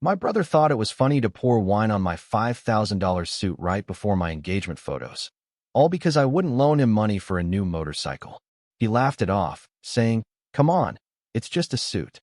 My brother thought it was funny to pour wine on my $5,000 suit right before my engagement photos, all because I wouldn't loan him money for a new motorcycle. He laughed it off, saying, "Come on, it's just a suit."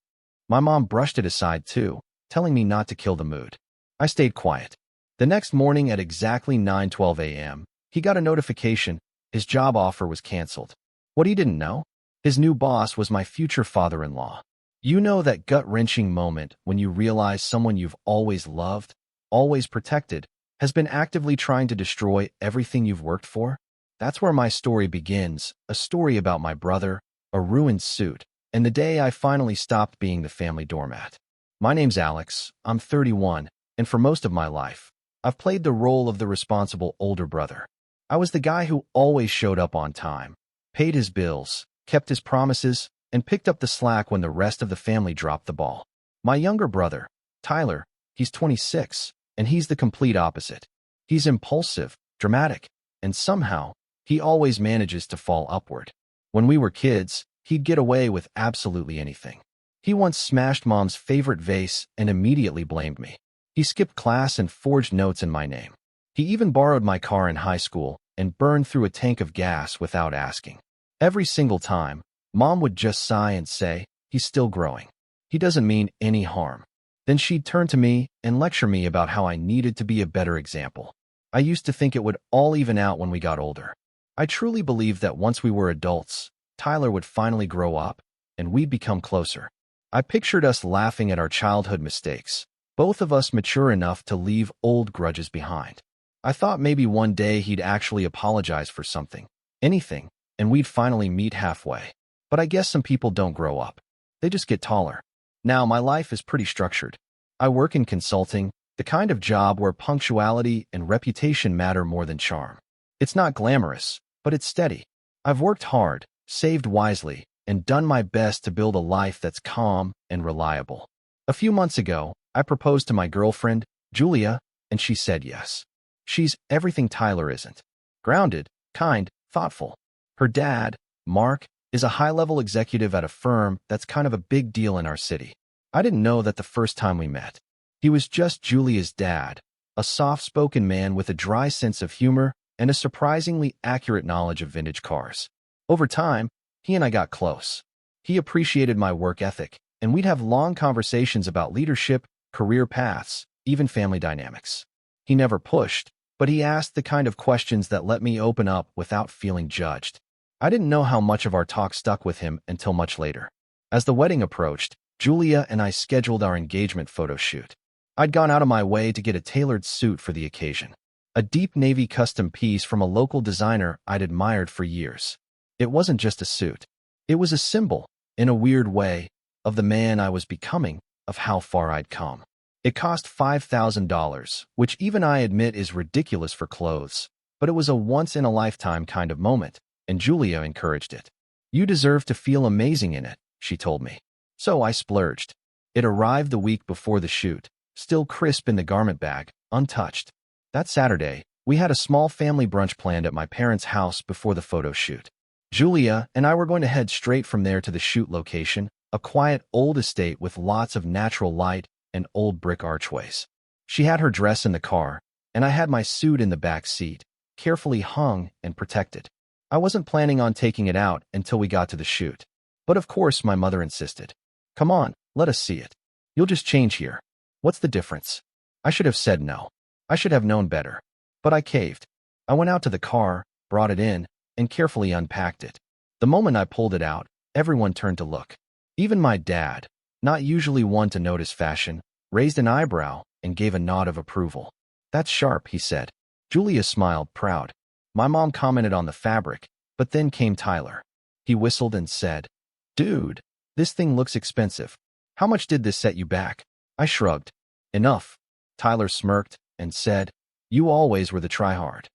My mom brushed it aside too, telling me not to kill the mood. I stayed quiet. The next morning at exactly 9:12 a.m., he got a notification his job offer was canceled. What he didn't know? His new boss was my future father-in-law. You know that gut-wrenching moment when you realize someone you've always loved, always protected, has been actively trying to destroy everything you've worked for? That's where my story begins, a story about my brother, a ruined suit, and the day I finally stopped being the family doormat. My name's Alex, I'm 31, and for most of my life, I've played the role of the responsible older brother. I was the guy who always showed up on time, paid his bills, kept his promises, and picked up the slack when the rest of the family dropped the ball. My younger brother, Tyler, he's 26, and he's the complete opposite. He's impulsive, dramatic, and somehow, he always manages to fall upward. When we were kids, he'd get away with absolutely anything. He once smashed Mom's favorite vase and immediately blamed me. He skipped class and forged notes in my name. He even borrowed my car in high school and burned through a tank of gas without asking. Every single time, Mom would just sigh and say, "He's still growing. He doesn't mean any harm." Then she'd turn to me and lecture me about how I needed to be a better example. I used to think it would all even out when we got older. I truly believed that once we were adults, Tyler would finally grow up, and we'd become closer. I pictured us laughing at our childhood mistakes, both of us mature enough to leave old grudges behind. I thought maybe one day he'd actually apologize for something, anything, and we'd finally meet halfway. But I guess some people don't grow up. They just get taller. Now my life is pretty structured. I work in consulting, the kind of job where punctuality and reputation matter more than charm. It's not glamorous, but it's steady. I've worked hard, saved wisely, and done my best to build a life that's calm and reliable. A few months ago, I proposed to my girlfriend, Julia, and she said yes. She's everything Tyler isn't. Grounded, kind, thoughtful. Her dad, Mark, is a high-level executive at a firm that's kind of a big deal in our city. I didn't know that the first time we met. He was just Julia's dad, a soft-spoken man with a dry sense of humor and a surprisingly accurate knowledge of vintage cars. Over time, he and I got close. He appreciated my work ethic, and we'd have long conversations about leadership, career paths, even family dynamics. He never pushed, but he asked the kind of questions that let me open up without feeling judged. I didn't know how much of our talk stuck with him until much later. As the wedding approached, Julia and I scheduled our engagement photo shoot. I'd gone out of my way to get a tailored suit for the occasion. A deep navy custom piece from a local designer I'd admired for years. It wasn't just a suit. It was a symbol, in a weird way, of the man I was becoming, of how far I'd come. It cost $5,000, which even I admit is ridiculous for clothes, but it was a once-in-a-lifetime kind of moment, and Julia encouraged it. "You deserve to feel amazing in it," she told me. So I splurged. It arrived the week before the shoot, still crisp in the garment bag, untouched. That Saturday, we had a small family brunch planned at my parents' house before the photo shoot. Julia and I were going to head straight from there to the shoot location, a quiet old estate with lots of natural light and old brick archways. She had her dress in the car, and I had my suit in the back seat, carefully hung and protected. I wasn't planning on taking it out until we got to the shoot. But of course, my mother insisted. "Come on, let us see it. You'll just change here. What's the difference?" I should have said no. I should have known better. But I caved. I went out to the car, brought it in, and carefully unpacked it. The moment I pulled it out, everyone turned to look. Even my dad, not usually one to notice fashion, raised an eyebrow and gave a nod of approval. "That's sharp," he said. Julia smiled, proud. My mom commented on the fabric, but then came Tyler. He whistled and said, "Dude, this thing looks expensive. How much did this set you back?" I shrugged. "Enough." Tyler smirked and said, "You always were the tryhard."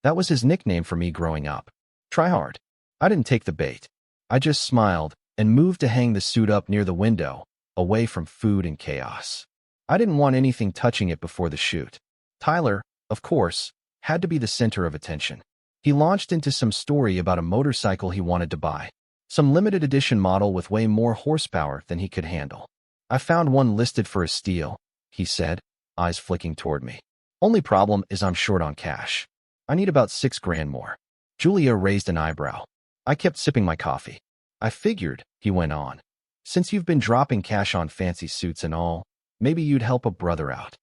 That was his nickname for me growing up. Tryhard. I didn't take the bait. I just smiled and moved to hang the suit up near the window, away from food and chaos. I didn't want anything touching it before the shoot. Tyler, of course, had to be the center of attention. He launched into some story about a motorcycle he wanted to buy. Some limited edition model with way more horsepower than he could handle. I found one listed for a steal, he said, eyes flicking toward me. Only problem is I'm short on cash. I need about 6 grand more. Julia raised an eyebrow. I kept sipping my coffee. I figured, he went on, since you've been dropping cash on fancy suits and all, maybe you'd help a brother out.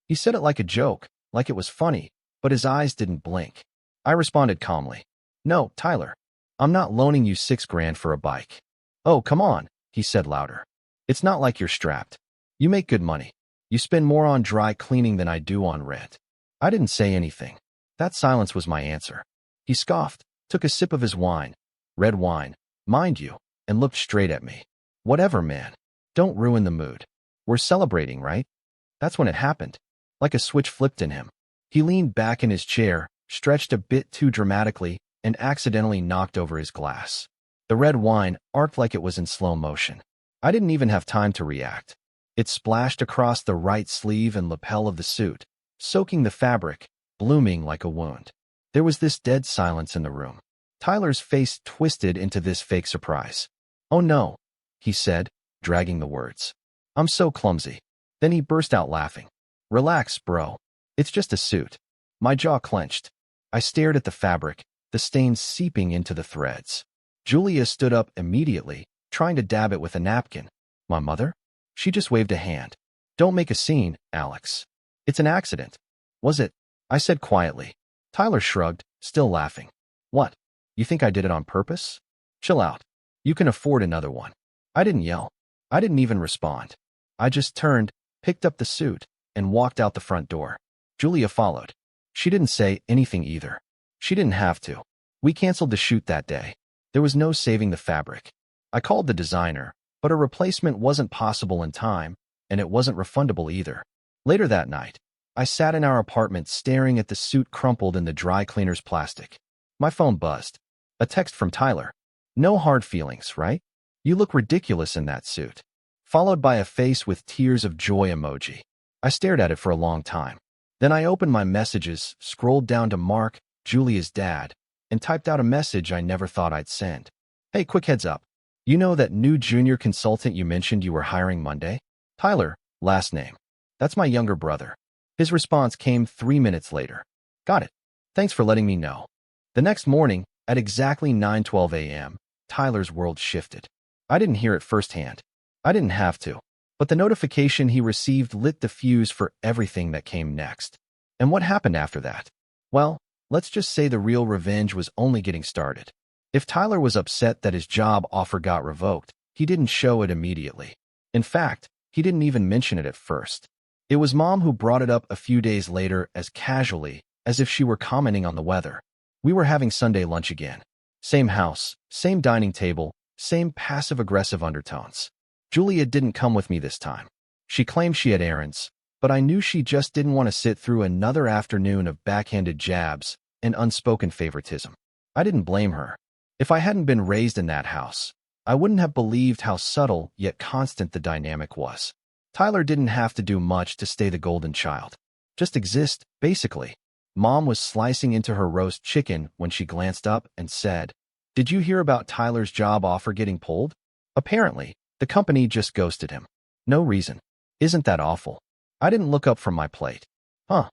He said it like a joke, like it was funny, but his eyes didn't blink. I responded calmly. No, Tyler. I'm not loaning you 6 grand for a bike. Oh, come on, he said louder. It's not like you're strapped. You make good money. You spend more on dry cleaning than I do on rent. I didn't say anything. That silence was my answer. He scoffed, took a sip of his wine, red wine, mind you, and looked straight at me. Whatever, man. Don't ruin the mood. We're celebrating, right? That's when it happened. Like a switch flipped in him. He leaned back in his chair, stretched a bit too dramatically, and accidentally knocked over his glass. The red wine arced like it was in slow motion. I didn't even have time to react. It splashed across the right sleeve and lapel of the suit, soaking the fabric, blooming like a wound. There was this dead silence in the room. Tyler's face twisted into this fake surprise. Oh no, he said, dragging the words. I'm so clumsy. Then he burst out laughing. Relax, bro. It's just a suit. My jaw clenched. I stared at the fabric, the stains seeping into the threads. Julia stood up immediately, trying to dab it with a napkin. My mother? She just waved a hand. Don't make a scene, Alex. It's an accident. Was it? I said quietly. Tyler shrugged, still laughing. What? You think I did it on purpose? Chill out. You can afford another one. I didn't yell. I didn't even respond. I just turned, picked up the suit, and walked out the front door. Julia followed. She didn't say anything either. She didn't have to. We canceled the shoot that day. There was no saving the fabric. I called the designer, but a replacement wasn't possible in time, and it wasn't refundable either. Later that night, I sat in our apartment staring at the suit crumpled in the dry cleaner's plastic. My phone buzzed. A text from Tyler. No hard feelings, right? You look ridiculous in that suit. Followed by a face with tears of joy emoji. I stared at it for a long time. Then I opened my messages, scrolled down to Mark, Julia's dad, and typed out a message I never thought I'd send. Hey, quick heads up. You know that new junior consultant you mentioned you were hiring Monday? Tyler, last name. That's my younger brother. His response came 3 minutes later. Got it. Thanks for letting me know. The next morning, at exactly 9:12 a.m., Tyler's world shifted. I didn't hear it firsthand. I didn't have to. But the notification he received lit the fuse for everything that came next. And what happened after that? Well, let's just say the real revenge was only getting started. If Tyler was upset that his job offer got revoked, he didn't show it immediately. In fact, he didn't even mention it at first. It was Mom who brought it up a few days later as casually as if she were commenting on the weather. We were having Sunday lunch again. Same house, same dining table, same passive-aggressive undertones. Julia didn't come with me this time. She claimed she had errands, but I knew she just didn't want to sit through another afternoon of backhanded jabs and unspoken favoritism. I didn't blame her. If I hadn't been raised in that house, I wouldn't have believed how subtle yet constant the dynamic was. Tyler didn't have to do much to stay the golden child. Just exist, basically. Mom was slicing into her roast chicken when she glanced up and said, Did you hear about Tyler's job offer getting pulled? Apparently, the company just ghosted him. No reason. Isn't that awful? I didn't look up from my plate. Huh.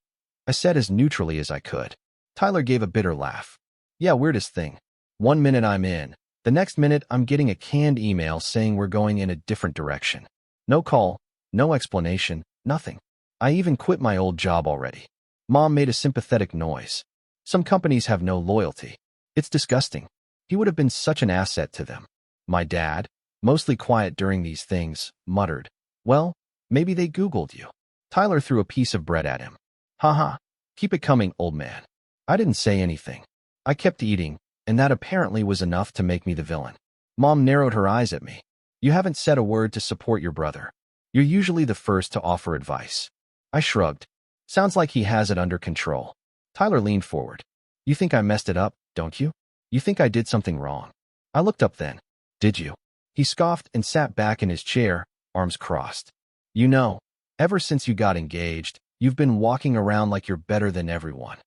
I said as neutrally as I could. Tyler gave a bitter laugh. Yeah, weirdest thing. 1 minute I'm in. The next minute I'm getting a canned email saying we're going in a different direction. No call, no explanation, nothing. I even quit my old job already. Mom made a sympathetic noise. Some companies have no loyalty. It's disgusting. He would have been such an asset to them. My dad, mostly quiet during these things, muttered, Well, maybe they Googled you. Tyler threw a piece of bread at him. Haha, keep it coming, old man. I didn't say anything. I kept eating, and that apparently was enough to make me the villain. Mom narrowed her eyes at me. You haven't said a word to support your brother. You're usually the first to offer advice. I shrugged. Sounds like he has it under control. Tyler leaned forward. You think I messed it up, don't you? You think I did something wrong? I looked up then. Did you? He scoffed and sat back in his chair, arms crossed. You know, ever since you got engaged, you've been walking around like you're better than everyone.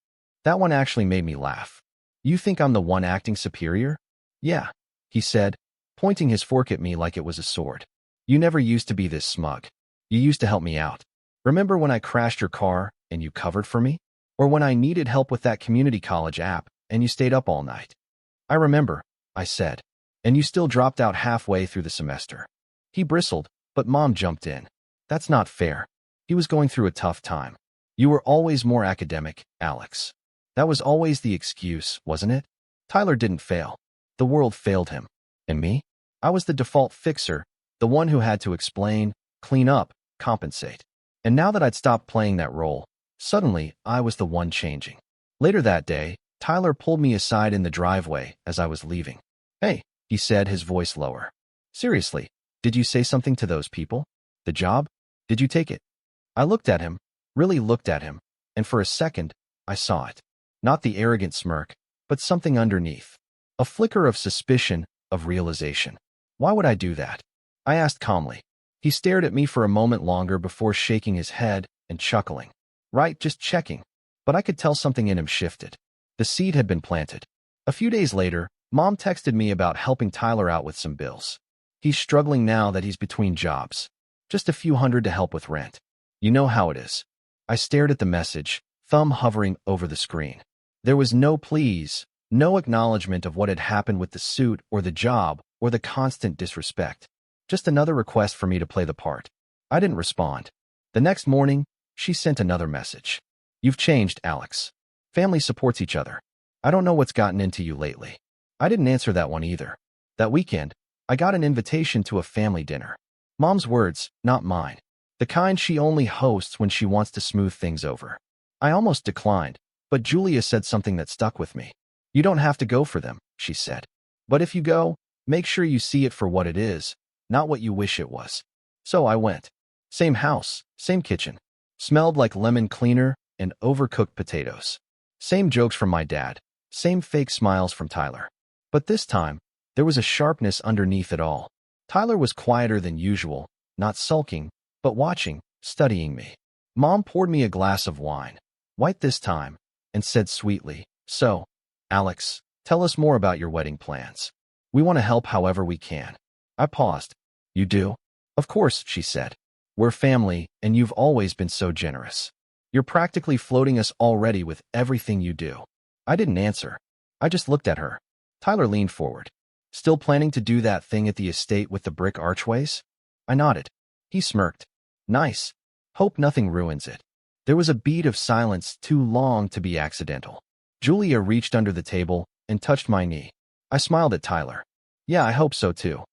That one actually made me laugh. You think I'm the one acting superior? Yeah, he said, pointing his fork at me like it was a sword. You never used to be this smug. You used to help me out. Remember when I crashed your car and you covered for me? Or when I needed help with that community college app and you stayed up all night? I remember, I said. And you still dropped out halfway through the semester. He bristled, but Mom jumped in. That's not fair. He was going through a tough time. You were always more academic, Alex. That was always the excuse, wasn't it? Tyler didn't fail. The world failed him. And me? I was the default fixer, the one who had to explain, clean up, compensate. And now that I'd stopped playing that role, suddenly I was the one changing. Later that day, Tyler pulled me aside in the driveway as I was leaving. Hey, he said, his voice lower. Seriously, did you say something to those people? The job? Did you take it? I looked at him, really looked at him, and for a second, I saw it. Not the arrogant smirk, but something underneath. A flicker of suspicion, of realization. Why would I do that? I asked calmly. He stared at me for a moment longer before shaking his head and chuckling. Right, just checking. But I could tell something in him shifted. The seed had been planted. A few days later, Mom texted me about helping Tyler out with some bills. He's struggling now that he's between jobs. Just a few hundred to help with rent. You know how it is. I stared at the message, thumb hovering over the screen. There was no please, no acknowledgement of what had happened with the suit or the job or the constant disrespect. Just another request for me to play the part. I didn't respond. The next morning, she sent another message. You've changed, Alex. Family supports each other. I don't know what's gotten into you lately. I didn't answer that one either. That weekend, I got an invitation to a family dinner. Mom's words, not mine. The kind she only hosts when she wants to smooth things over. I almost declined, but Julia said something that stuck with me. You don't have to go for them, she said. But if you go, make sure you see it for what it is, not what you wish it was. So I went. Same house, same kitchen. Smelled like lemon cleaner and overcooked potatoes. Same jokes from my dad. Same fake smiles from Tyler. But this time, there was a sharpness underneath it all. Tyler was quieter than usual, not sulking, but watching, studying me. Mom poured me a glass of wine, white this time, and said sweetly, So, Alex, tell us more about your wedding plans. We want to help however we can. I paused. You do? Of course, she said. We're family, and you've always been so generous. You're practically floating us already with everything you do. I didn't answer. I just looked at her. Tyler leaned forward. Still planning to do that thing at the estate with the brick archways? I nodded. He smirked. Nice. Hope nothing ruins it. There was a beat of silence too long to be accidental. Julia reached under the table and touched my knee. I smiled at Tyler. Yeah, I hope so too.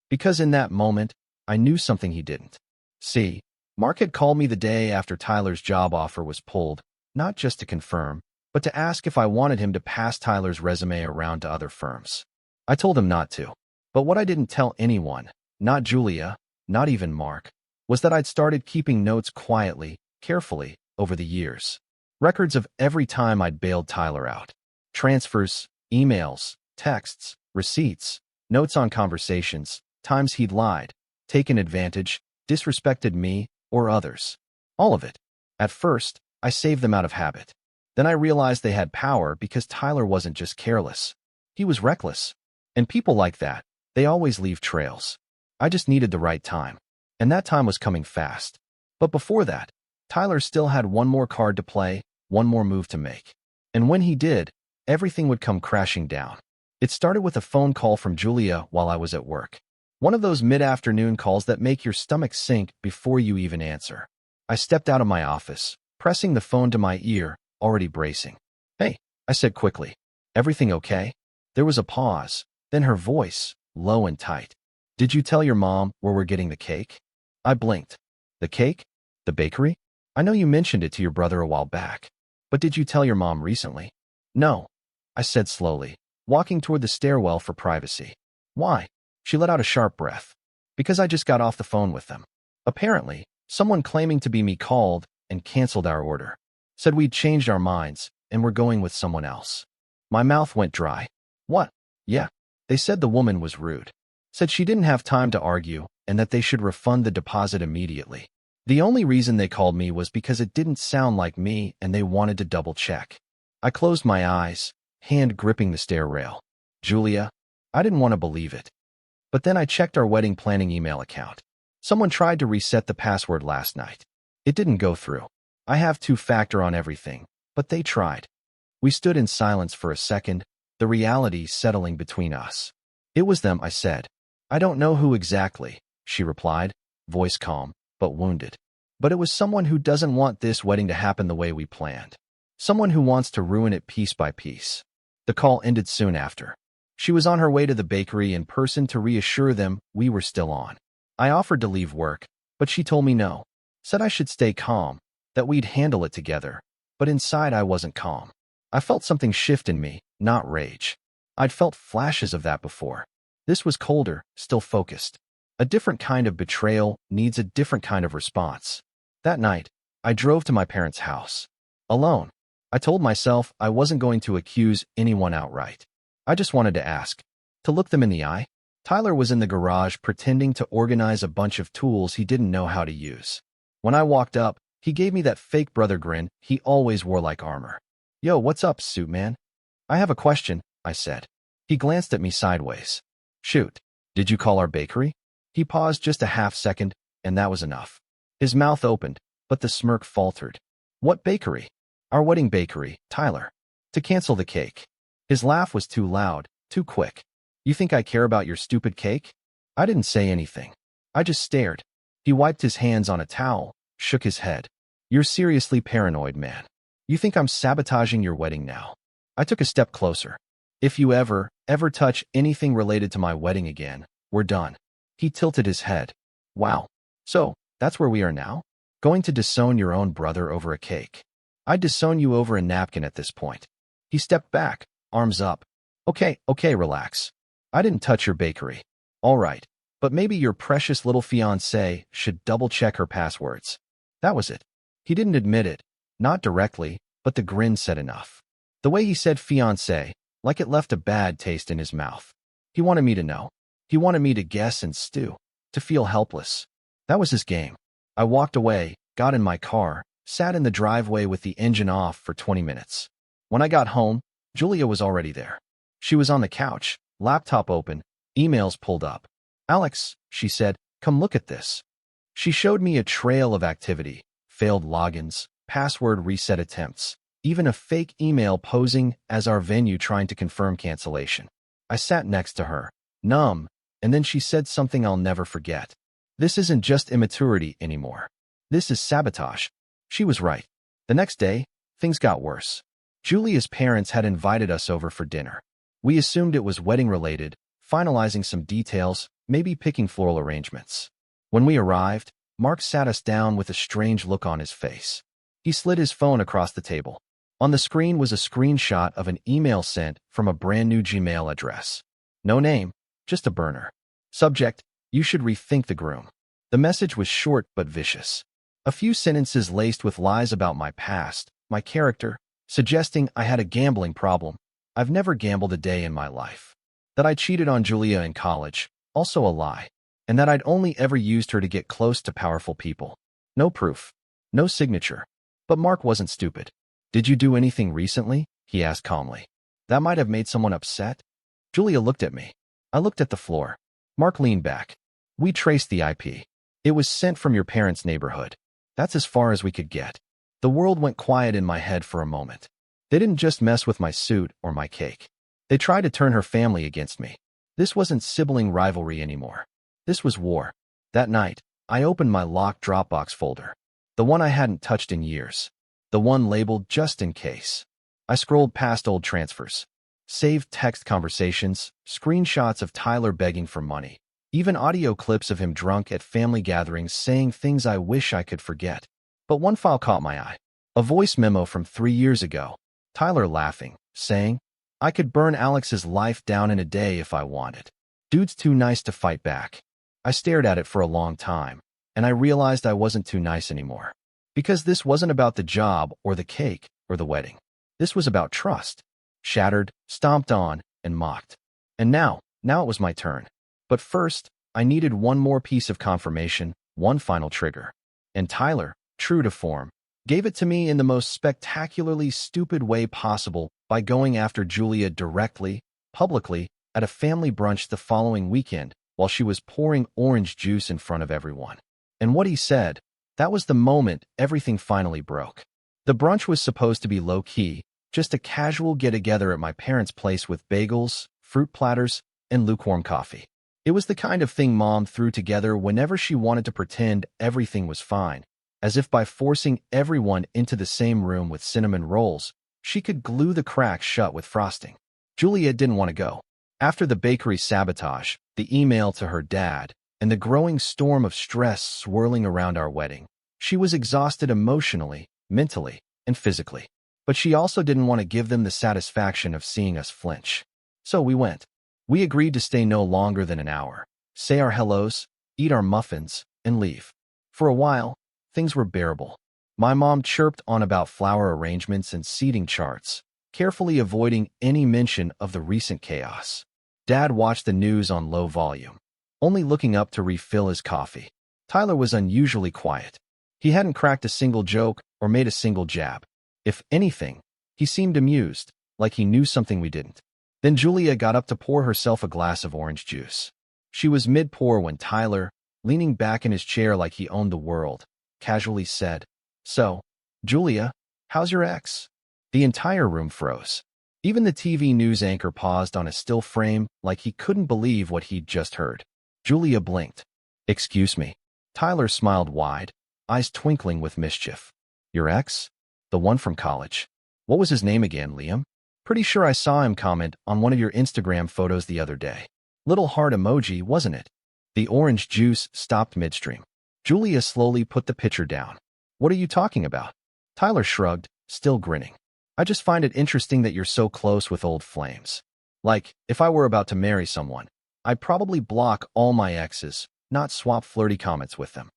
Because in that moment, I knew something he didn't. See, Mark had called me the day after Tyler's job offer was pulled, not just to confirm, but to ask if I wanted him to pass Tyler's resume around to other firms. I told him not to. But what I didn't tell anyone, not Julia, not even Mark, was that I'd started keeping notes quietly, carefully, over the years. Records of every time I'd bailed Tyler out. Transfers, emails, texts, receipts, notes on conversations, times he'd lied, taken advantage, disrespected me or others. All of it. At first, I saved them out of habit. Then I realized they had power because Tyler wasn't just careless. He was reckless. And people like that, they always leave trails. I just needed the right time. And that time was coming fast. But before that, Tyler still had one more card to play, one more move to make. And when he did, everything would come crashing down. It started with a phone call from Julia while I was at work. One of those mid-afternoon calls that make your stomach sink before you even answer. I stepped out of my office, pressing the phone to my ear, already bracing. Hey, I said quickly. Everything okay? There was a pause, then her voice, low and tight. Did you tell your mom where we're getting the cake? I blinked. The cake? The bakery? I know you mentioned it to your brother a while back. But did you tell your mom recently? No, I said slowly, walking toward the stairwell for privacy. Why? She let out a sharp breath. Because I just got off the phone with them. Apparently, someone claiming to be me called and canceled our order. Said we'd changed our minds and we're going with someone else. My mouth went dry. What? Yeah. They said the woman was rude. Said she didn't have time to argue and that they should refund the deposit immediately. The only reason they called me was because it didn't sound like me and they wanted to double check. I closed my eyes, hand gripping the stair rail. Julia, I didn't want to believe it. But then I checked our wedding planning email account. Someone tried to reset the password last night. It didn't go through. I have two-factor on everything, but they tried. We stood in silence for a second, the reality settling between us. It was them, I said. I don't know who exactly, she replied, voice calm, but wounded. But it was someone who doesn't want this wedding to happen the way we planned. Someone who wants to ruin it piece by piece. The call ended soon after. She was on her way to the bakery in person to reassure them we were still on. I offered to leave work, but she told me no. Said I should stay calm, that we'd handle it together. But inside I wasn't calm. I felt something shift in me, not rage. I'd felt flashes of that before. This was colder, still focused. A different kind of betrayal needs a different kind of response. That night, I drove to my parents' house. Alone. I told myself I wasn't going to accuse anyone outright. I just wanted to ask. To look them in the eye. Tyler was in the garage pretending to organize a bunch of tools he didn't know how to use. When I walked up, he gave me that fake brother grin he always wore like armor. Yo, what's up, suit man? I have a question, I said. He glanced at me sideways. Shoot. Did you call our bakery? He paused just a half second, and that was enough. His mouth opened, but the smirk faltered. What bakery? Our wedding bakery, Tyler. To cancel the cake. His laugh was too loud, too quick. You think I care about your stupid cake? I didn't say anything. I just stared. He wiped his hands on a towel, shook his head. You're seriously paranoid, man. You think I'm sabotaging your wedding now? I took a step closer. If you ever touch anything related to my wedding again, we're done. He tilted his head. Wow. So, that's where we are now? Going to disown your own brother over a cake. I'd disown you over a napkin at this point. He stepped back, arms up. Okay, relax. I didn't touch your bakery. All right. But maybe your precious little fiancée should double-check her passwords. That was it. He didn't admit it. Not directly, but the grin said enough. The way he said fiancé, like it left a bad taste in his mouth. He wanted me to know. He wanted me to guess and stew, to feel helpless. That was his game. I walked away, got in my car, sat in the driveway with the engine off for 20 minutes. When I got home, Julia was already there. She was on the couch, laptop open, emails pulled up. Alex, she said, come look at this. She showed me a trail of activity, failed logins, password reset attempts, even a fake email posing as our venue trying to confirm cancellation. I sat next to her, numb, and then she said something I'll never forget. This isn't just immaturity anymore. This is sabotage. She was right. The next day, things got worse. Julia's parents had invited us over for dinner. We assumed it was wedding-related, finalizing some details, maybe picking floral arrangements. When we arrived, Mark sat us down with a strange look on his face. He slid his phone across the table. On the screen was a screenshot of an email sent from a brand new Gmail address. No name, just a burner. Subject, you should rethink the groom. The message was short but vicious. A few sentences laced with lies about my past, my character, suggesting I had a gambling problem. I've never gambled a day in my life. That I cheated on Julia in college, also a lie. And that I'd only ever used her to get close to powerful people. No proof. No signature. But Mark wasn't stupid. Did you do anything recently? He asked calmly. That might have made someone upset. Julia looked at me. I looked at the floor. Mark leaned back. We traced the IP. It was sent from your parents' neighborhood. That's as far as we could get. The world went quiet in my head for a moment. They didn't just mess with my suit or my cake. They tried to turn her family against me. This wasn't sibling rivalry anymore. This was war. That night, I opened my locked Dropbox folder. The one I hadn't touched in years. The one labeled just in case. I scrolled past old transfers. Saved text conversations, screenshots of Tyler begging for money. Even audio clips of him drunk at family gatherings saying things I wish I could forget. But one file caught my eye. A voice memo from 3 years ago. Tyler laughing, saying, I could burn Alex's life down in a day if I wanted. Dude's too nice to fight back. I stared at it for a long time, and I realized I wasn't too nice anymore. Because this wasn't about the job or the cake or the wedding. This was about trust. Shattered, stomped on, and mocked. And now it was my turn. But first, I needed one more piece of confirmation, one final trigger. And Tyler, true to form, gave it to me in the most spectacularly stupid way possible by going after Julia directly, publicly, at a family brunch the following weekend while she was pouring orange juice in front of everyone. And what he said, That was the moment everything finally broke. The brunch was supposed to be low-key, just a casual get-together at my parents' place with bagels, fruit platters, and lukewarm coffee. It was the kind of thing Mom threw together whenever she wanted to pretend everything was fine, as if by forcing everyone into the same room with cinnamon rolls, she could glue the cracks shut with frosting. Julia didn't want to go. After the bakery sabotage, the email to her dad, and the growing storm of stress swirling around our wedding, she was exhausted emotionally, mentally, and physically. But she also didn't want to give them the satisfaction of seeing us flinch. So we went. We agreed to stay no longer than an hour, say our hellos, eat our muffins, and leave. For a while, things were bearable. My mom chirped on about flower arrangements and seating charts, carefully avoiding any mention of the recent chaos. Dad watched the news on low volume, only looking up to refill his coffee. Tyler was unusually quiet. He hadn't cracked a single joke or made a single jab. If anything, he seemed amused, like he knew something we didn't. Then Julia got up to pour herself a glass of orange juice. She was mid-pour when Tyler, leaning back in his chair like he owned the world, casually said, "So, Julia, how's your ex?" The entire room froze. Even the TV news anchor paused on a still frame like he couldn't believe what he'd just heard. Julia blinked. "Excuse me." Tyler smiled wide, eyes twinkling with mischief. "Your ex? The one from college. What was his name again, Liam? Pretty sure I saw him comment on one of your Instagram photos the other day. Little heart emoji, wasn't it?" The orange juice stopped midstream. Julia slowly put the pitcher down. "What are you talking about?" Tyler shrugged, still grinning. "I just find it interesting that you're so close with old flames. Like, if I were about to marry someone, I'd probably block all my exes, not swap flirty comments with them."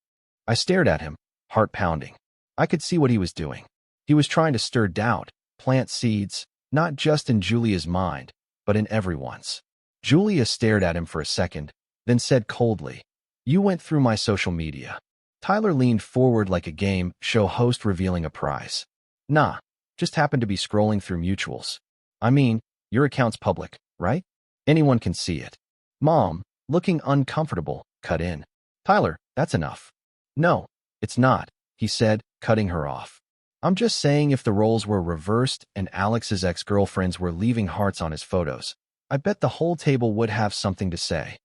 I stared at him, heart pounding. I could see what he was doing. He was trying to stir doubt, plant seeds, not just in Julia's mind, but in everyone's. Julia stared at him for a second, then said coldly, "You went through my social media." Tyler leaned forward like a game show host revealing a prize. "Nah, just happened to be scrolling through mutuals. I mean, your account's public, right? Anyone can see it." Mom, looking uncomfortable, cut in. "Tyler, that's enough." "No, it's not," he said, cutting her off. "I'm just saying if the roles were reversed and Alex's ex-girlfriends were leaving hearts on his photos, I bet the whole table would have something to say."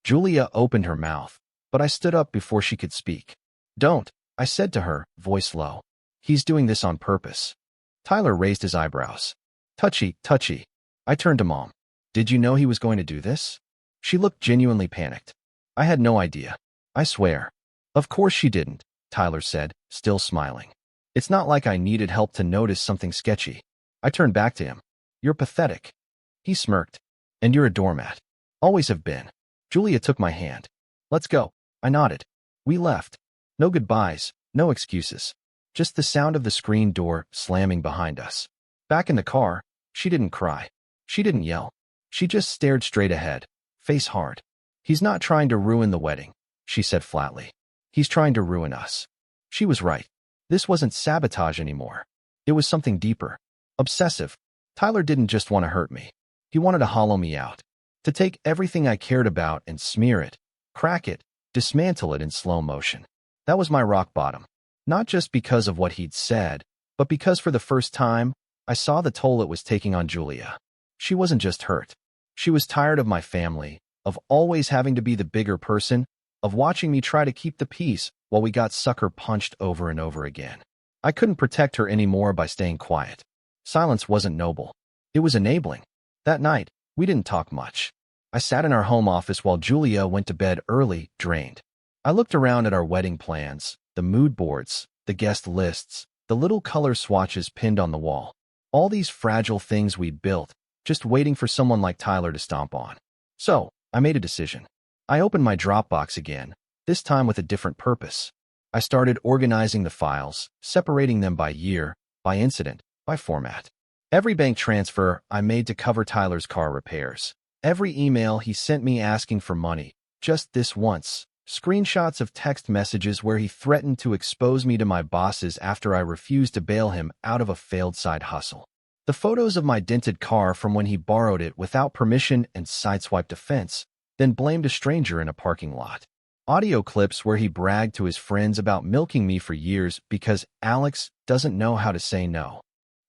Julia opened her mouth, but I stood up before she could speak. "Don't," I said to her, voice low. "He's doing this on purpose." Tyler raised his eyebrows. "Touchy, touchy." I turned to Mom. "Did you know he was going to do this?" She looked genuinely panicked. "I had no idea. I swear." "Of course she didn't," Tyler said, still smiling. "It's not like I needed help to notice something sketchy." I turned back to him. "You're pathetic." He smirked. "And you're a doormat. Always have been." Julia took my hand. "Let's go." I nodded. We left. No goodbyes, no excuses. Just the sound of the screen door slamming behind us. Back in the car, she didn't cry. She didn't yell. She just stared straight ahead, face hard. "He's not trying to ruin the wedding," she said flatly. "He's trying to ruin us." She was right. This wasn't sabotage anymore. It was something deeper. Obsessive. Tyler didn't just want to hurt me. He wanted to hollow me out. To take everything I cared about and smear it, crack it, dismantle it in slow motion. That was my rock bottom. Not just because of what he'd said, but because for the first time, I saw the toll it was taking on Julia. She wasn't just hurt. She was tired of my family, of always having to be the bigger person, of watching me try to keep the peace while we got sucker punched over and over again. I couldn't protect her anymore by staying quiet. Silence wasn't noble. It was enabling. That night, we didn't talk much. I sat in our home office while Julia went to bed early, drained. I looked around at our wedding plans, the mood boards, the guest lists, the little color swatches pinned on the wall. All these fragile things we'd built, just waiting for someone like Tyler to stomp on. So, I made a decision. I opened my Dropbox again, this time with a different purpose. I started organizing the files, separating them by year, by incident, by format. Every bank transfer I made to cover Tyler's car repairs. Every email he sent me asking for money, just this once. Screenshots of text messages where he threatened to expose me to my bosses after I refused to bail him out of a failed side hustle. The photos of my dented car from when he borrowed it without permission and sideswiped a fence, then blamed a stranger in a parking lot. Audio clips where he bragged to his friends about milking me for years because Alex doesn't know how to say no.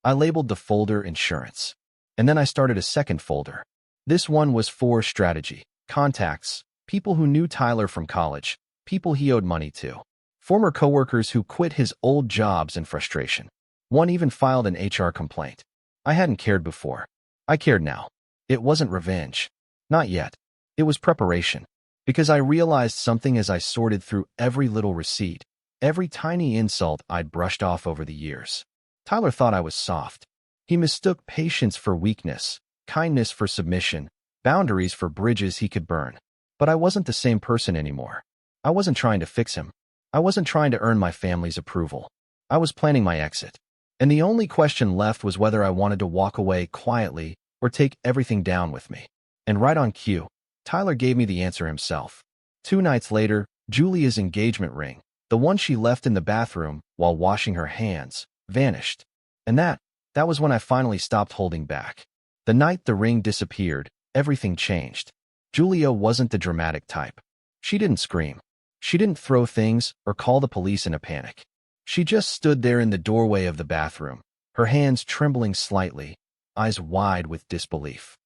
I labeled the folder insurance. And then I started a second folder. This one was for strategy, contacts, people who knew Tyler from college, people he owed money to, former coworkers who quit his old jobs in frustration. One even filed an HR complaint. I hadn't cared before. I cared now. It wasn't revenge. Not yet. It was preparation. Because I realized something as I sorted through every little receipt, every tiny insult I'd brushed off over the years. Tyler thought I was soft. He mistook patience for weakness, kindness for submission, boundaries for bridges he could burn. But I wasn't the same person anymore. I wasn't trying to fix him. I wasn't trying to earn my family's approval. I was planning my exit. And the only question left was whether I wanted to walk away quietly or take everything down with me. And right on cue, Tyler gave me the answer himself. 2 nights later, Julia's engagement ring, the one she left in the bathroom while washing her hands, vanished. And that was when I finally stopped holding back. The night the ring disappeared, everything changed. Julia wasn't the dramatic type. She didn't scream. She didn't throw things or call the police in a panic. She just stood there in the doorway of the bathroom, her hands trembling slightly, eyes wide with disbelief.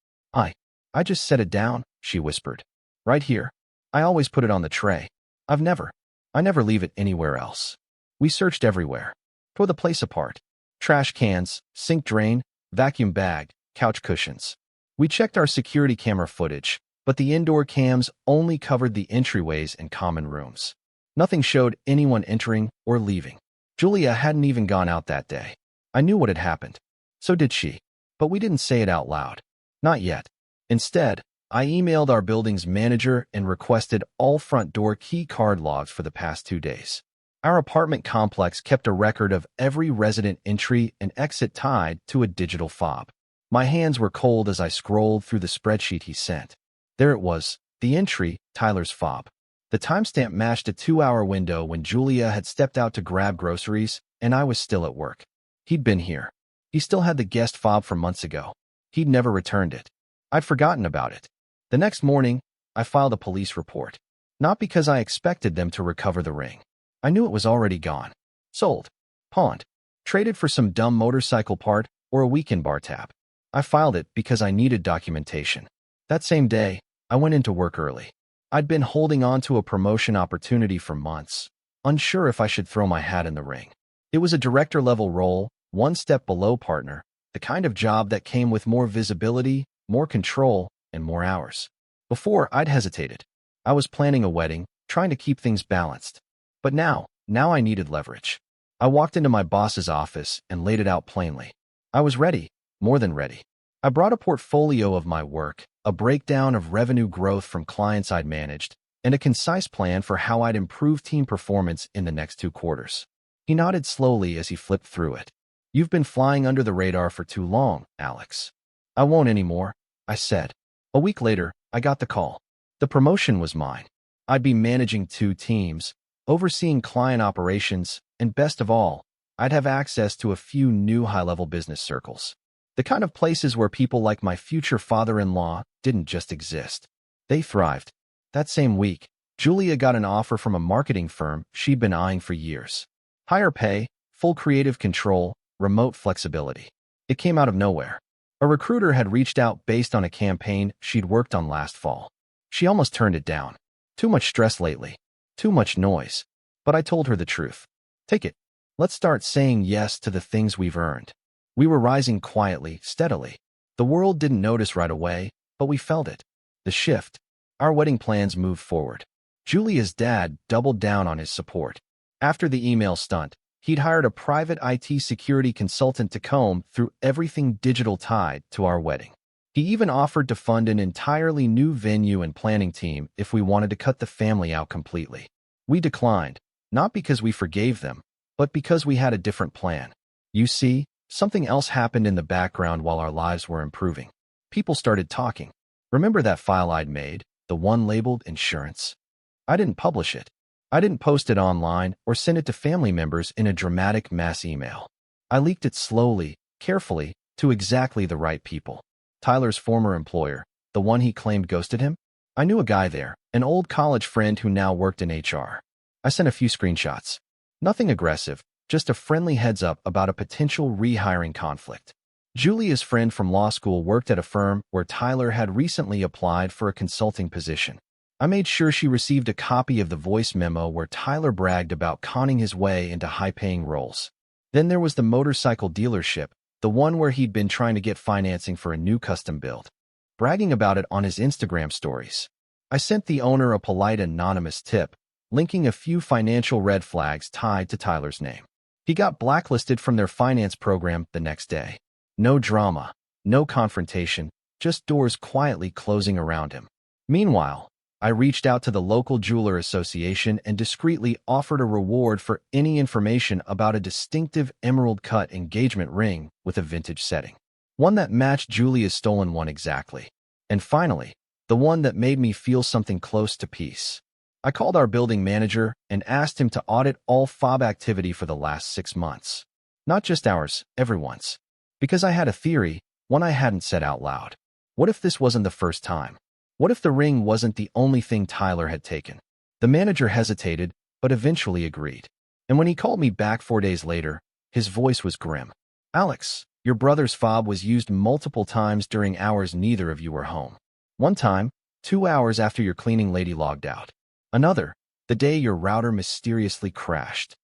I just set it down, she whispered. Right here. I always put it on the tray. I never leave it anywhere else. We searched everywhere. Tore the place apart. Trash cans, sink drain, vacuum bag, couch cushions. We checked our security camera footage, but the indoor cams only covered the entryways and common rooms. Nothing showed anyone entering or leaving. Julia hadn't even gone out that day. I knew what had happened. So did she. But we didn't say it out loud. Not yet. Instead, I emailed our building's manager and requested all front door key card logs for the past 2 days. Our apartment complex kept a record of every resident entry and exit tied to a digital fob. My hands were cold as I scrolled through the spreadsheet he sent. There it was, the entry, Tyler's fob. The timestamp matched a 2-hour window when Julia had stepped out to grab groceries, and I was still at work. He'd been here. He still had the guest fob from months ago. He'd never returned it. I'd forgotten about it. The next morning, I filed a police report. Not because I expected them to recover the ring. I knew it was already gone. Sold. Pawned. Traded for some dumb motorcycle part or a weekend bar tab. I filed it because I needed documentation. That same day, I went into work early. I'd been holding on to a promotion opportunity for months, unsure if I should throw my hat in the ring. It was a director-level role, 1 step below partner, the kind of job that came with more visibility, more control, and more hours. Before, I'd hesitated. I was planning a wedding, trying to keep things balanced. But now I needed leverage. I walked into my boss's office and laid it out plainly. I was ready, more than ready. I brought a portfolio of my work, a breakdown of revenue growth from clients I'd managed, and a concise plan for how I'd improve team performance in the next 2 quarters. He nodded slowly as he flipped through it. You've been flying under the radar for too long, Alex. I won't anymore, I said. A week later, I got the call. The promotion was mine. I'd be managing 2 teams, overseeing client operations, and best of all, I'd have access to a few new high-level business circles. The kind of places where people like my future father-in-law didn't just exist. They thrived. That same week, Julia got an offer from a marketing firm she'd been eyeing for years. Higher pay, full creative control, remote flexibility. It came out of nowhere. A recruiter had reached out based on a campaign she'd worked on last fall. She almost turned it down. Too much stress lately. Too much noise. But I told her the truth. Take it. Let's start saying yes to the things we've earned. We were rising quietly, steadily. The world didn't notice right away, but we felt it. The shift. Our wedding plans moved forward. Julia's dad doubled down on his support. After the email stunt, he'd hired a private IT security consultant to comb through everything digital tied to our wedding. He even offered to fund an entirely new venue and planning team if we wanted to cut the family out completely. We declined, not because we forgave them, but because we had a different plan. You see, something else happened in the background while our lives were improving. People started talking. Remember that file I'd made, the one labeled insurance? I didn't publish it. I didn't post it online or send it to family members in a dramatic mass email. I leaked it slowly, carefully, to exactly the right people. Tyler's former employer, the one he claimed ghosted him, I knew a guy there, an old college friend who now worked in HR. I sent a few screenshots. Nothing aggressive, just a friendly heads up about a potential rehiring conflict. Julia's friend from law school worked at a firm where Tyler had recently applied for a consulting position. I made sure she received a copy of the voice memo where Tyler bragged about conning his way into high-paying roles. Then there was the motorcycle dealership, the one where he'd been trying to get financing for a new custom build, bragging about it on his Instagram stories. I sent the owner a polite anonymous tip, linking a few financial red flags tied to Tyler's name. He got blacklisted from their finance program the next day. No drama, no confrontation, just doors quietly closing around him. Meanwhile, I reached out to the local jeweler association and discreetly offered a reward for any information about a distinctive emerald-cut engagement ring with a vintage setting. One that matched Julia's stolen one exactly. And finally, the one that made me feel something close to peace. I called our building manager and asked him to audit all FOB activity for the last 6 months. Not just ours, everyone's. Because I had a theory, one I hadn't said out loud. What if this wasn't the first time? What if the ring wasn't the only thing Tyler had taken? The manager hesitated, but eventually agreed. And when he called me back 4 days later, his voice was grim. Alex, your brother's fob was used multiple times during hours neither of you were home. One time, 2 hours after your cleaning lady logged out. Another, the day your router mysteriously crashed.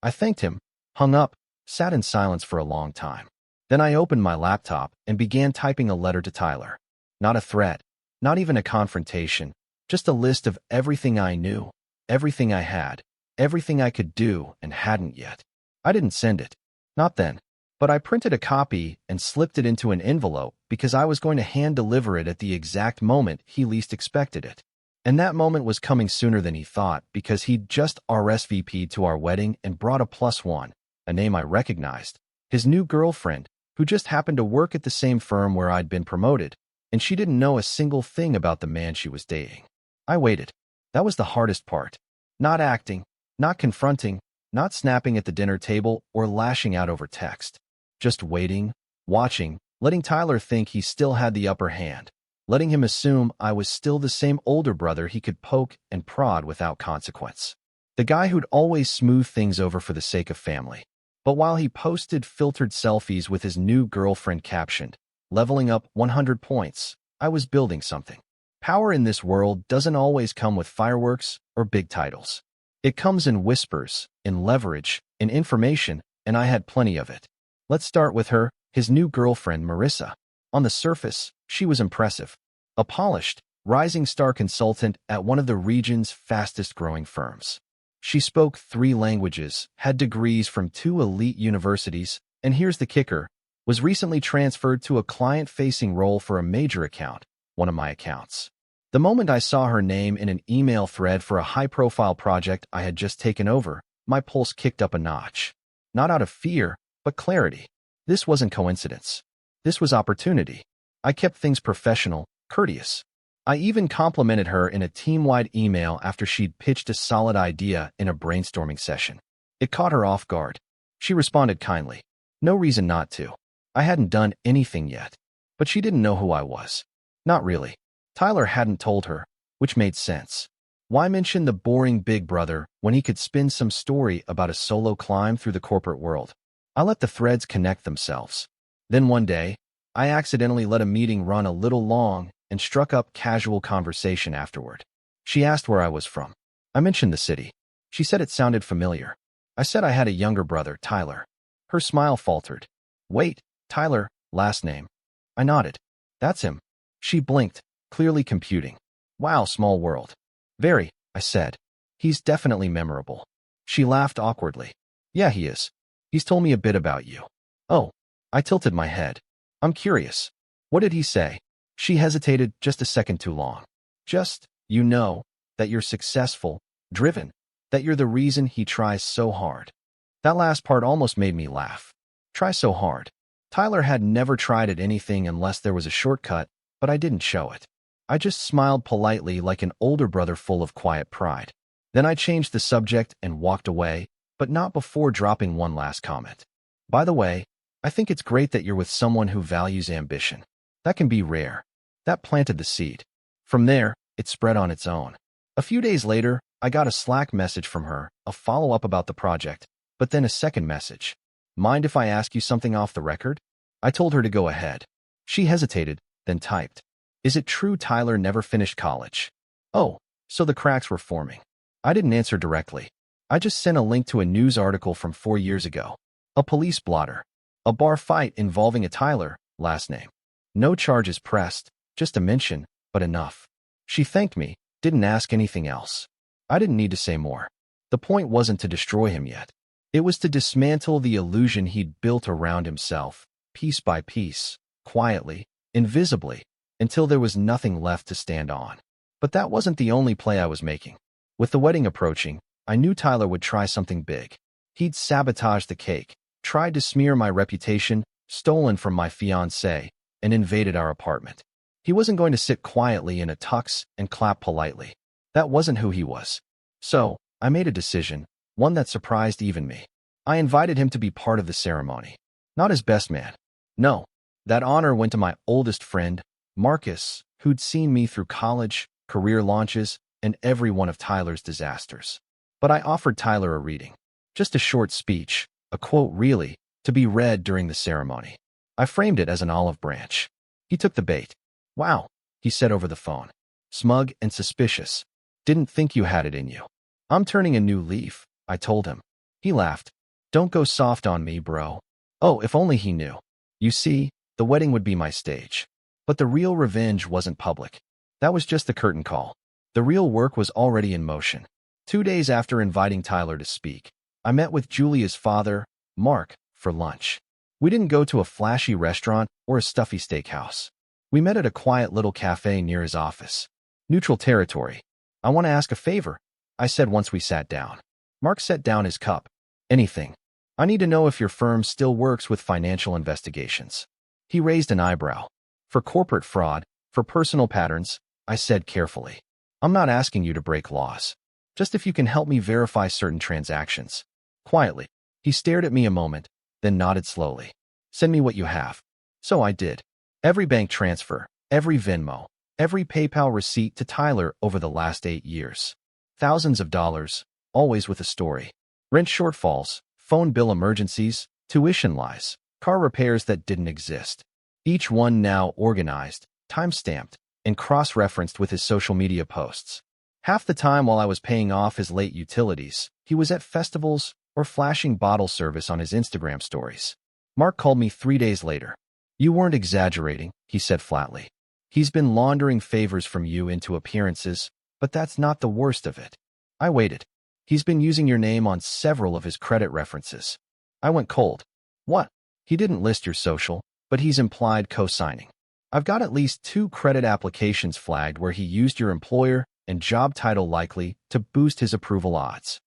I thanked him, hung up, sat in silence for a long time. Then I opened my laptop and began typing a letter to Tyler. Not a threat, not even a confrontation, just a list of everything I knew, everything I had, everything I could do and hadn't yet. I didn't send it. Not then. But I printed a copy and slipped it into an envelope because I was going to hand deliver it at the exact moment he least expected it. And that moment was coming sooner than he thought because he'd just RSVP'd to our wedding and brought a +1, a name I recognized, his new girlfriend, who just happened to work at the same firm where I'd been promoted, and she didn't know a single thing about the man she was dating. I waited. That was the hardest part. Not acting, not confronting, not snapping at the dinner table or lashing out over text. Just waiting, watching, letting Tyler think he still had the upper hand, letting him assume I was still the same older brother he could poke and prod without consequence. The guy who'd always smooth things over for the sake of family. But while he posted filtered selfies with his new girlfriend captioned, leveling up 100 points, I was building something. Power in this world doesn't always come with fireworks or big titles. It comes in whispers, in leverage, in information, and I had plenty of it. Let's start with her, his new girlfriend, Marissa. On the surface, she was impressive. A polished, rising star consultant at one of the region's fastest-growing firms. She spoke 3 languages, had degrees from 2 elite universities, and here's the kicker, was recently transferred to a client-facing role for a major account, one of my accounts. The moment I saw her name in an email thread for a high-profile project I had just taken over, my pulse kicked up a notch. Not out of fear, but clarity. This wasn't coincidence. This was opportunity. I kept things professional, courteous. I even complimented her in a team-wide email after she'd pitched a solid idea in a brainstorming session. It caught her off guard. She responded kindly. No reason not to. I hadn't done anything yet. But she didn't know who I was. Not really. Tyler hadn't told her, which made sense. Why mention the boring big brother when he could spin some story about a solo climb through the corporate world? I let the threads connect themselves. Then one day, I accidentally let a meeting run a little long and struck up casual conversation afterward. She asked where I was from. I mentioned the city. She said it sounded familiar. I said I had a younger brother, Tyler. Her smile faltered. Wait, Tyler, last name. I nodded. That's him. She blinked, clearly computing. Wow, small world. Very, I said. He's definitely memorable. She laughed awkwardly. Yeah, he is. He's told me a bit about you. Oh, I tilted my head. I'm curious. What did he say? She hesitated just a second too long. Just, you know, that you're successful, driven, that you're the reason he tries so hard. That last part almost made me laugh. Try so hard. Tyler had never tried at anything unless there was a shortcut, but I didn't show it. I just smiled politely like an older brother full of quiet pride. Then I changed the subject and walked away, but not before dropping one last comment. By the way, I think it's great that you're with someone who values ambition. That can be rare. That planted the seed. From there, it spread on its own. A few days later, I got a Slack message from her, a follow-up about the project, but then a second message. Mind if I ask you something off the record? I told her to go ahead. She hesitated, then typed. Is it true Tyler never finished college? Oh, so the cracks were forming. I didn't answer directly. I just sent a link to a news article from 4 years ago. A police blotter. A bar fight involving a Tyler, last name. No charges pressed, just a mention, but enough. She thanked me, didn't ask anything else. I didn't need to say more. The point wasn't to destroy him yet. It was to dismantle the illusion he'd built around himself, piece by piece, quietly, invisibly, until there was nothing left to stand on. But that wasn't the only play I was making. With the wedding approaching, I knew Tyler would try something big. He'd sabotaged the cake, tried to smear my reputation, stolen from my fiancée, and invaded our apartment. He wasn't going to sit quietly in a tux and clap politely. That wasn't who he was. So, I made a decision, one that surprised even me. I invited him to be part of the ceremony. Not as best man. No, that honor went to my oldest friend, Marcus, who'd seen me through college, career launches, and every one of Tyler's disasters. But I offered Tyler a reading. Just a short speech, a quote really, to be read during the ceremony. I framed it as an olive branch. He took the bait. Wow, he said over the phone. Smug and suspicious. Didn't think you had it in you. I'm turning a new leaf, I told him. He laughed. Don't go soft on me, bro. Oh, if only he knew. You see, the wedding would be my stage. But the real revenge wasn't public. That was just the curtain call. The real work was already in motion. 2 days after inviting Tyler to speak, I met with Julia's father, Mark, for lunch. We didn't go to a flashy restaurant or a stuffy steakhouse. We met at a quiet little cafe near his office. Neutral territory. I want to ask a favor, I said once we sat down. Mark set down his cup. Anything. I need to know if your firm still works with financial investigations. He raised an eyebrow. For corporate fraud, for personal patterns, I said carefully. I'm not asking you to break laws. Just if you can help me verify certain transactions. Quietly, he stared at me a moment, then nodded slowly. Send me what you have. So I did. Every bank transfer, every Venmo, every PayPal receipt to Tyler over the last 8 years. Thousands of dollars, always with a story. Rent shortfalls, phone bill emergencies, tuition lies, car repairs that didn't exist. Each one now organized, time-stamped, and cross-referenced with his social media posts. Half the time while I was paying off his late utilities, he was at festivals or flashing bottle service on his Instagram stories. Mark called me 3 days later. You weren't exaggerating, he said flatly. He's been laundering favors from you into appearances, but that's not the worst of it. I waited. He's been using your name on several of his credit references. I went cold. What? He didn't list your social, but he's implied co-signing. I've got at least 2 credit applications flagged where he used your employer and job title likely to boost his approval odds.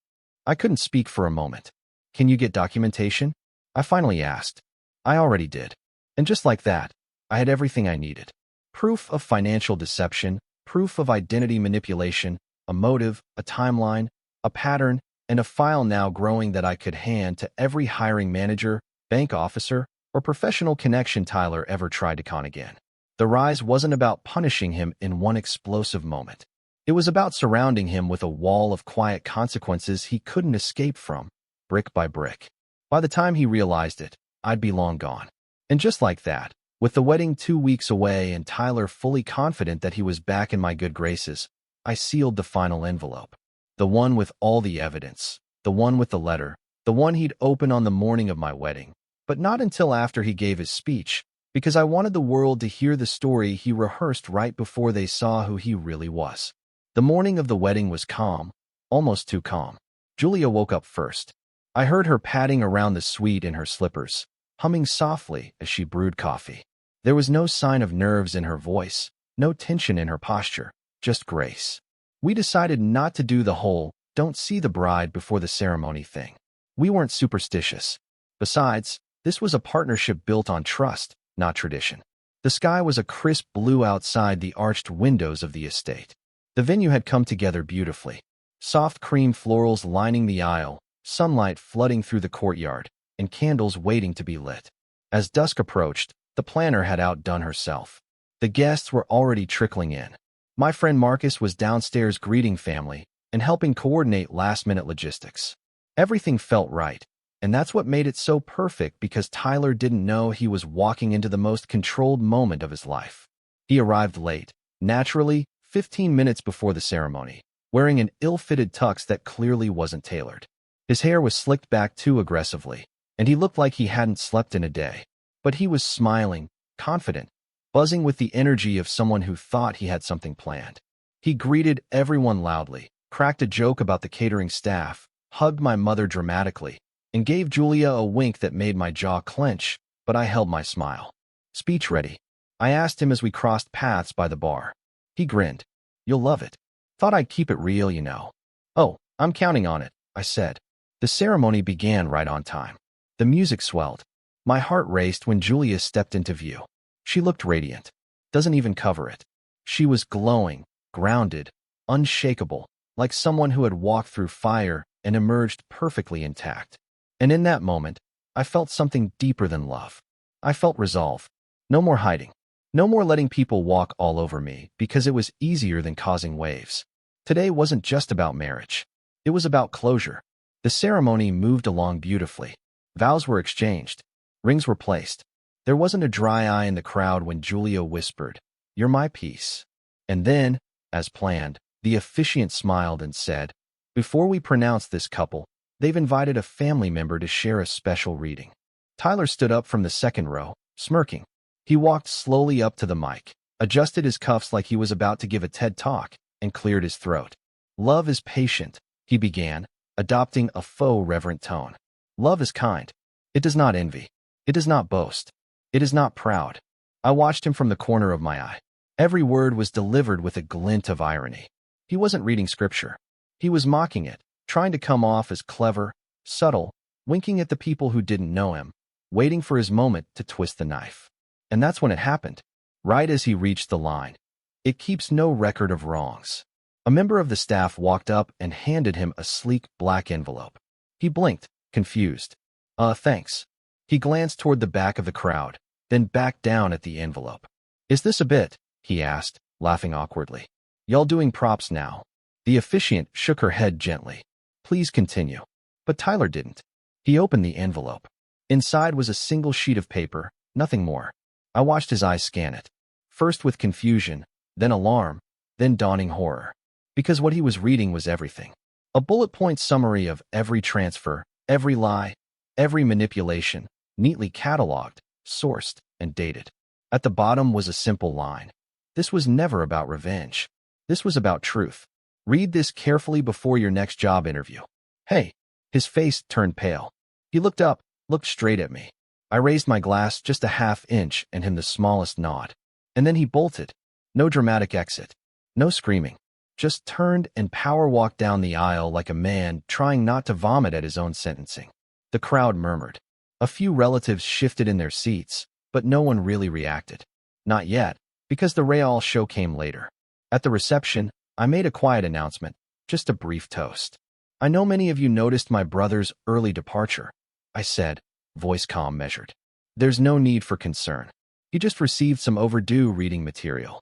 I couldn't speak for a moment. Can you get documentation? I finally asked. I already did. And just like that, I had everything I needed. Proof of financial deception, proof of identity manipulation, a motive, a timeline, a pattern, and a file now growing that I could hand to every hiring manager, bank officer, or professional connection Tyler ever tried to con again. The rise wasn't about punishing him in one explosive moment. It was about surrounding him with a wall of quiet consequences he couldn't escape from, brick by brick. By the time he realized it, I'd be long gone. And just like that, with the wedding 2 weeks away and Tyler fully confident that he was back in my good graces, I sealed the final envelope. The one with all the evidence, the one with the letter, the one he'd open on the morning of my wedding, but not until after he gave his speech, because I wanted the world to hear the story he rehearsed right before they saw who he really was. The morning of the wedding was calm, almost too calm. Julia woke up first. I heard her padding around the suite in her slippers, humming softly as she brewed coffee. There was no sign of nerves in her voice, no tension in her posture, just grace. We decided not to do the whole, don't see the bride before the ceremony thing. We weren't superstitious. Besides, this was a partnership built on trust, not tradition. The sky was a crisp blue outside the arched windows of the estate. The venue had come together beautifully. Soft cream florals lining the aisle, sunlight flooding through the courtyard, and candles waiting to be lit. As dusk approached, the planner had outdone herself. The guests were already trickling in. My friend Marcus was downstairs greeting family and helping coordinate last-minute logistics. Everything felt right, and that's what made it so perfect because Tyler didn't know he was walking into the most controlled moment of his life. He arrived late, naturally, 15 minutes before the ceremony, wearing an ill-fitted tux that clearly wasn't tailored. His hair was slicked back too aggressively, and he looked like he hadn't slept in a day. But he was smiling, confident, buzzing with the energy of someone who thought he had something planned. He greeted everyone loudly, cracked a joke about the catering staff, hugged my mother dramatically, and gave Julia a wink that made my jaw clench, but I held my smile. "Speech ready?" I asked him as we crossed paths by the bar. He grinned. "You'll love it. Thought I'd keep it real, you know." "Oh, I'm counting on it," I said. The ceremony began right on time. The music swelled. My heart raced when Julia stepped into view. She looked radiant. Doesn't even cover it. She was glowing, grounded, unshakable, like someone who had walked through fire and emerged perfectly intact. And in that moment, I felt something deeper than love. I felt resolve. No more hiding. No more letting people walk all over me because it was easier than causing waves. Today wasn't just about marriage. It was about closure. The ceremony moved along beautifully. Vows were exchanged. Rings were placed. There wasn't a dry eye in the crowd when Julia whispered, "You're my piece." And then, as planned, the officiant smiled and said, "Before we pronounce this couple, they've invited a family member to share a special reading." Tyler stood up from the second row, smirking. He walked slowly up to the mic, adjusted his cuffs like he was about to give a TED Talk, and cleared his throat. "Love is patient," he began, adopting a faux reverent tone. "Love is kind. It does not envy. It does not boast. It is not proud." I watched him from the corner of my eye. Every word was delivered with a glint of irony. He wasn't reading scripture. He was mocking it, trying to come off as clever, subtle, winking at the people who didn't know him, waiting for his moment to twist the knife. And that's when it happened, right as he reached the line. It keeps no record of wrongs. A member of the staff walked up and handed him a sleek black envelope. He blinked, confused. Thanks." He glanced toward the back of the crowd, then back down at the envelope. "Is this a bit?" he asked, laughing awkwardly. "Y'all doing props now?" The officiant shook her head gently. "Please continue." But Tyler didn't. He opened the envelope. Inside was a single sheet of paper, nothing more. I watched his eyes scan it, first with confusion, then alarm, then dawning horror. Because what he was reading was everything. A bullet-point summary of every transfer, every lie, every manipulation, neatly cataloged, sourced, and dated. At the bottom was a simple line. This was never about revenge. This was about truth. Read this carefully before your next job interview. "Hey." His face turned pale. He looked up, looked straight at me. I raised my glass just a half inch and him the smallest nod. And then he bolted. No dramatic exit. No screaming. Just turned and power walked down the aisle like a man trying not to vomit at his own sentencing. The crowd murmured. A few relatives shifted in their seats, but no one really reacted. Not yet, because the Real show came later. At the reception, I made a quiet announcement, just a brief toast. "I know many of you noticed my brother's early departure," I said, voice calm measured. "There's no need for concern. He just received some overdue reading material."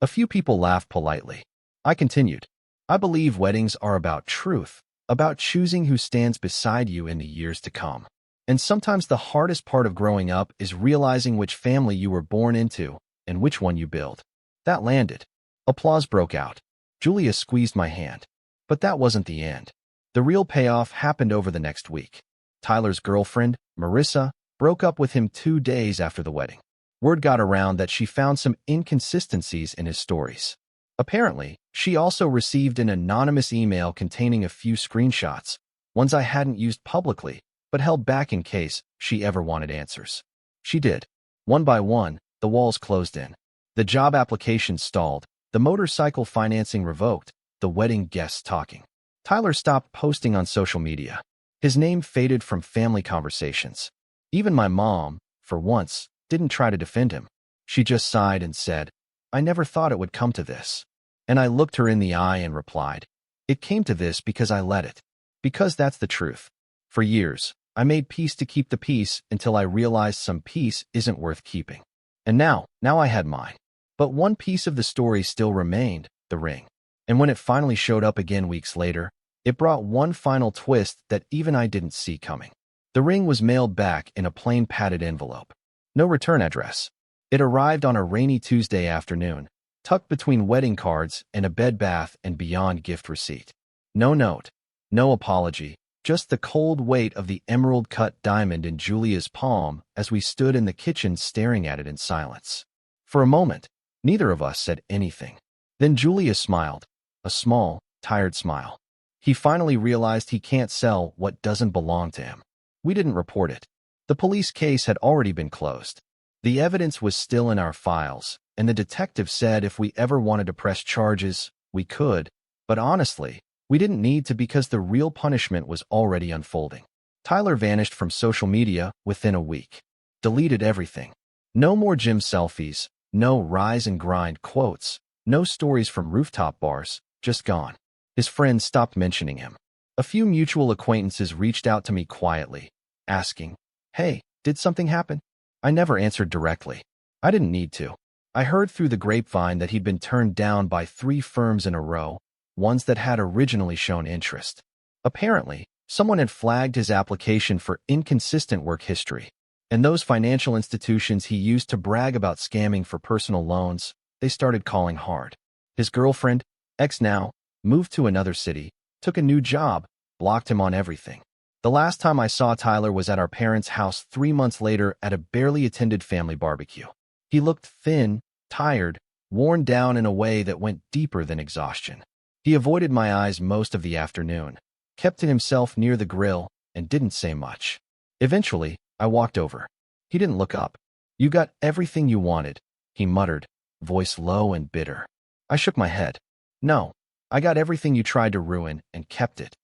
A few people laughed politely. I continued. "I believe weddings are about truth, about choosing who stands beside you in the years to come. And sometimes the hardest part of growing up is realizing which family you were born into and which one you build." That landed. Applause broke out. Julia squeezed my hand. But that wasn't the end. The real payoff happened over the next week. Tyler's girlfriend, Marissa, broke up with him 2 days after the wedding. Word got around that she found some inconsistencies in his stories. Apparently, she also received an anonymous email containing a few screenshots, ones I hadn't used publicly, but held back in case she ever wanted answers. She did. One by one, the walls closed in. The job application stalled, the motorcycle financing revoked, the wedding guests talking. Tyler stopped posting on social media. His name faded from family conversations. Even my mom, for once, didn't try to defend him. She just sighed and said, "I never thought it would come to this." And I looked her in the eye and replied, "It came to this because I let it. Because that's the truth." For years, I made peace to keep the peace until I realized some peace isn't worth keeping. And now I had mine. But one piece of the story still remained, the ring. And when it finally showed up again weeks later, it brought one final twist that even I didn't see coming. The ring was mailed back in a plain padded envelope. No return address. It arrived on a rainy Tuesday afternoon, tucked between wedding cards and a Bed Bath & Beyond gift receipt. No note, no apology, just the cold weight of the emerald-cut diamond in Julia's palm as we stood in the kitchen staring at it in silence. For a moment, neither of us said anything. Then Julia smiled, a small, tired smile. He finally realized he can't sell what doesn't belong to him. We didn't report it. The police case had already been closed. The evidence was still in our files, and the detective said if we ever wanted to press charges, we could, but honestly, we didn't need to because the real punishment was already unfolding. Tyler vanished from social media within a week. Deleted everything. No more gym selfies, no rise and grind quotes, no stories from rooftop bars, just gone. His friends stopped mentioning him. A few mutual acquaintances reached out to me quietly, asking, "Hey, did something happen?" I never answered directly. I didn't need to. I heard through the grapevine that he'd been turned down by 3 firms in a row, ones that had originally shown interest. Apparently, someone had flagged his application for inconsistent work history, and those financial institutions he used to brag about scamming for personal loans, they started calling hard. His girlfriend, ex now, moved to another city, took a new job, blocked him on everything. The last time I saw Tyler was at our parents' house 3 months later at a barely attended family barbecue. He looked thin, tired, worn down in a way that went deeper than exhaustion. He avoided my eyes most of the afternoon, kept to himself near the grill, and didn't say much. Eventually, I walked over. He didn't look up. "You got everything you wanted," he muttered, voice low and bitter. I shook my head. "No, I got everything you tried to ruin and kept it."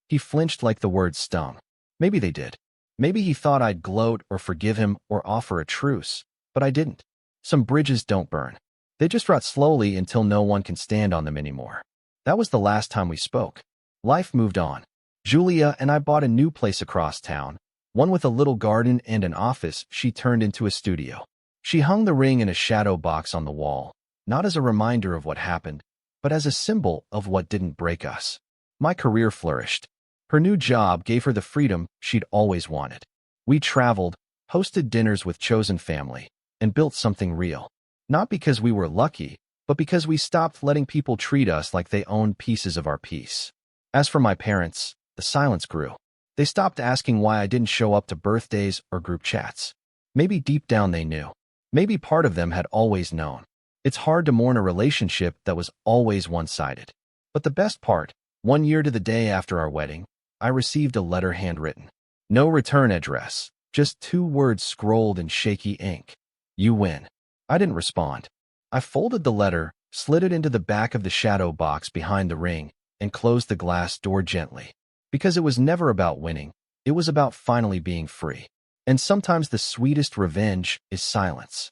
He flinched like the words stung. Maybe they did. Maybe he thought I'd gloat or forgive him or offer a truce, but I didn't. Some bridges don't burn. They just rot slowly until no one can stand on them anymore. That was the last time we spoke. Life moved on. Julia and I bought a new place across town, one with a little garden and an office she turned into a studio. She hung the ring in a shadow box on the wall, not as a reminder of what happened, but as a symbol of what didn't break us. My career flourished. Her new job gave her the freedom she'd always wanted. We traveled, hosted dinners with chosen family, and built something real. Not because we were lucky, but because we stopped letting people treat us like they owned pieces of our peace. As for my parents, the silence grew. They stopped asking why I didn't show up to birthdays or group chats. Maybe deep down they knew. Maybe part of them had always known. It's hard to mourn a relationship that was always one-sided. But the best part, 1 year to the day after our wedding, I received a letter handwritten. No return address, just 2 words scrolled in shaky ink. "You win." I didn't respond. I folded the letter, slid it into the back of the shadow box behind the ring, and closed the glass door gently. Because it was never about winning, it was about finally being free. And sometimes the sweetest revenge is silence.